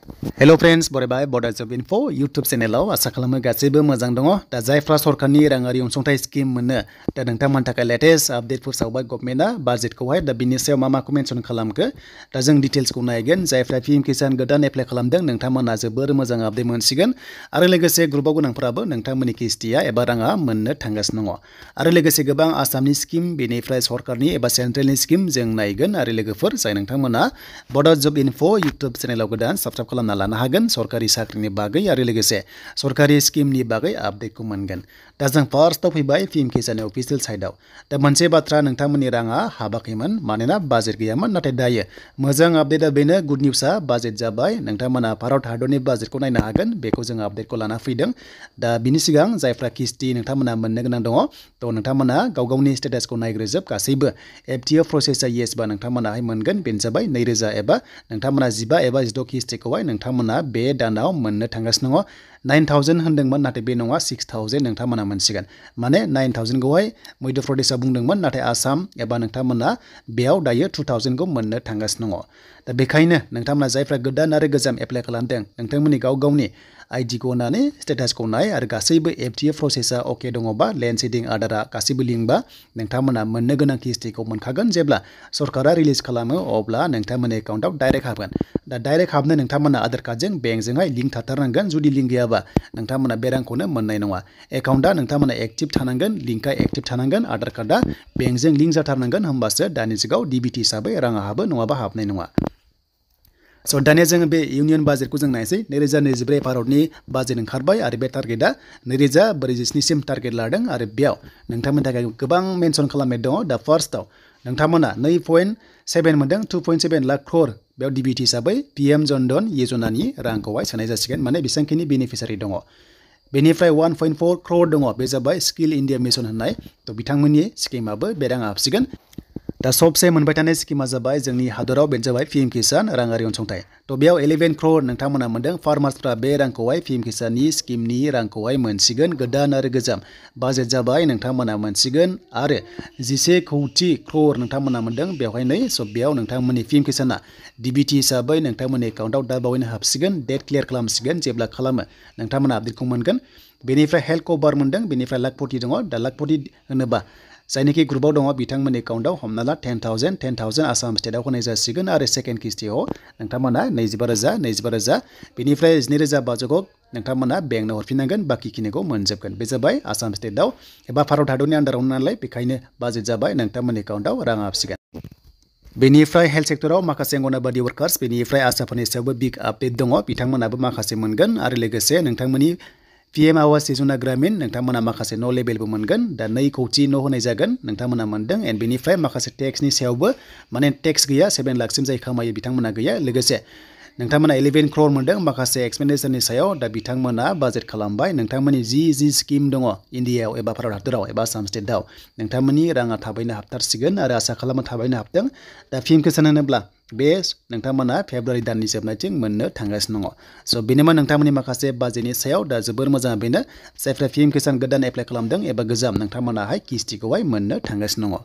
hello friends बरायबाय बडा जब info YouTube चेनेलाव आसा खालामो गासैबो मोजां दङ दा जायफ्रा सरकारनि राङारि अनसुंथाइ स्किम मोनो दा नोंथांमोननि थाखाय लेटेस्ट आपडेट फोसावबाय गभर्नमेन्टआ बाजेटखौहाय दा बिनि सायाव मा मेनसन खालामखो दा जों डिटेल्सखौ नायगोन जायफ्रा पीएम किसान गोदान एप्लाइ खालामदों नोंथांमोना जोबोर मोजां आपडेट मोनसिगोन आरो लोगोसे ग्रुपआव गोनांफोराबो नोंथांमोननि किस्तिया एबा राङा मोननो थांगासिनो दङ आरो लोगोसे गोबां आसामनि स्किम बेनिफ्राय सरकारनि एबा सेन्ट्रेलनि स्किम जों नायगोन आरो लोगोफोर जाय नोंथांमोना बडा जब इनफो यूट्यूब चेनेलाव गोदान साबस्क्राइब खालामना लानो हागोन सरकारी साख्रिनि बागै आरो लोगोसे सरकारी स्किमनि बागै आपडेटखौ मोनगोन दा जों फार्स्टआव फैबाय पीएम किसाननि अफिसियेल साइटआव दा मोनसे बाथ्रा नोंथांमोननि राङा हाबाखैमोन मानोना बाजेट गैयामोन नाथाय दायो मोजां आपडेटआ बेनो गुड निउसआ बाजेट जाबाय नोंथांमोना भारत हादरनि बाजेटखौ नायनो हागोन बेखौ जों आपडेटखौ लाना फैदों दा बिनि सिगां जायफ्रा किस्ति नोंथांमोना मोननो गोनां दङ थ' नोंथांमोना गावनि स्टेटासखौ नायग्रोजोब गासैबो एफटिअ प्रसेसआ येस बा नोंथांमोनाहाय मोनगोन बेनो जाबाय 2000 एबा नोंथांमोना 15 एबा 16 किस्तिखौहाय नोंथांमोना बे दानाव मोननो थांगासिनो दङ 9000 होनदोंमोन नाथाय बे नङा 6000 नोंथांमोना मोनसिगोन माने 9000 खौहाय मध्य प्रदेशआ बुंदोंमोन नाथाय आसाम एबा नोंथांमोना बेयाव दायो 2000 खौ मोननो थांगासिनो दङ दा बेखायनो नोंथांमोना जायफ्रा गोदान आरो गोजाम एप्लाइ खालामदों नोंथांमोननि गावनि आइडिखौ होनानै स्टेटासखौ नाय आरो गासैबो एफटिअ प्रसेसआ अके दङबा लेन्ड सीडिं आदारा गासैबो लिंकबा नोंथांमोना मोननो गोनां किस्तिखौ मोनखागोन जेब्ला सरकारा रिलिज खालामो अब्ला नोंथांमोननि एकाउन्टआव डाइरेक्ट हाबगोन दा डाइरेक्ट हाबनो नोंथांमोना आधार कार्डजों बेंकजोंहाय लिंक थाथारनांगोन जुदि लिंक गैयाबा नोंथांमोना बे रांखौनो मोननाय नङा एकाउन्टआ नोंथांमोना एक्टिभ थानांगोन लिंकआ एक्टिभ थानांगोन आधार कार्डआ बेंकजों लिंक जाथारनांगोन होमबासो दानि जुगाव डिबिटि हिसाबै राङा हाबो नङाबा हाबनाय नङा स' दानिया जोङो बे इउनियन बाजेटखौ जों नायसै 2024 भारतनि बाजेट ओंखारबाय आरो बे टारगेटआ 2047 सिम टारगेट लादों आरो बेयाव नोंथांमोननि थाखाय गोबां मेनसन खालामनाय दङ दा फार्स्टआव नोंथांमोना 2.7 मोनदों 2.7 लाख क्रर बेयाव डिबिटि हिसाबै पीएम जनधन योजनानि रांखौहाय सोनाय जासिगोन माने बेसेबांखिनि बेनिफिसियारि दङ बेनिफ्राय 1.4 क्रर दङ बे जाबाय स्किल इन्डिया मिशन होननाय थ' बिथांमोननि स्किमाबो बे राङा हाबसिगोन दा सबसे मोनबाय थानाय स्किमा जाबाय जोंनि हादराव बेनो जाबाय पीएम किसान राङारि अनसुंथाइ थ' बेयाव 11 क्रर नोंथांमोना मोनदों फार्मार्सफ्रा बे रांखौहाय पीएम किसाननि स्किमनि रांखौहाय मोनसिगोन गोदान आरो गोजाम बाजेट जाबाय नोंथांमोना मोनसिगोन आरो 11 कौटि क्रर नोंथांमोना मोनदों बेवहाय नै स' बेयाव नोंथांमोननि पीएम किसाना डिबिटि हिसाबै नोंथांमोननि एकाउन्टआव दा बावैनो हाबसिगोन डेट क्लियार खालामसिगोन जेब्ला खालामो नोंथांमोना आपडेटखौ मोनगोन बेनिफ्राय हेल्थ कभार मोनदों बेनिफ्राय लाखपति दङ दा लाखपति होनोबा जायनिखि ग्रुपआव दङ बिथांमोननि एकाउन्टआव हमना ला 10,000 आसाम स्टेटआव होनाय जासिगोन आरो सेकेन्ड किस्तियाव नोंथांमोना 25,000 बेनिफ्राय 12,500 नोंथांमोना बेंकनो हरफिननांगोन बाकिखिनिखौ मोनजोबगोन बे जाबाय आसाम स्टेटआव एबा भारत हादरनि आन्दाराव नालाय बेखायनो बाजेट जाबाय नोंथांमोननि एकाउन्टआव रां हाबसिगोन बेनिफ्राय हेल्थ सेक्टराव माखासे अंगनबादि वर्कार्स बेनिफ्राय आसाफोरनि सायावबो बिग आपडेट दङ बिथांमोनाबो माखासे मोनगोन आरो लोगोसे नोंथांमोननि पीएम आवास योजना ग्रामीण नोंथांमोना माखासे न' लेभेलबो मोनगोन दा 2 कौटि न' होनाय जागोन नोंथांमोना मोनदों एन्ड बेनिफ्राय माखासे टेक्सनि सायावबो माने टेक्स गैया 7 लाखसिम जाय खामायो बिथांमोना गैया लोगोसे नोंथांमोना 11 क्रर मोनदों माखासे एक्सपेन्डिचारनि सायाव दा बिथांमोना बाजेट खालामबाय नोंथांमोननि जि स्किम दङ इन्डियायाव एबा भारत हादराव एबा आसाम स्टेटआव नोंथांमोननि राङा थाबैनो हाबथारसिगोन आरो आसा खालामो थाबैनो हाबथों दा पीएम किसान होनोब्ला बे नोंथांमोना फेब्रुवारि दाननि जोबनायथिं मोननो थांगासिनो दङ स' बेनोमोन नोंथांमोननि माखासे बाजेटनि सायाव दा जोबोर मोजां बेनो जायफ्रा पीएम किसान गोदान एप्लाइ खालामदों एबा गोजाम नोंथांमोनाहाय किस्तिखौहाय मोननो थांगासिनो दङ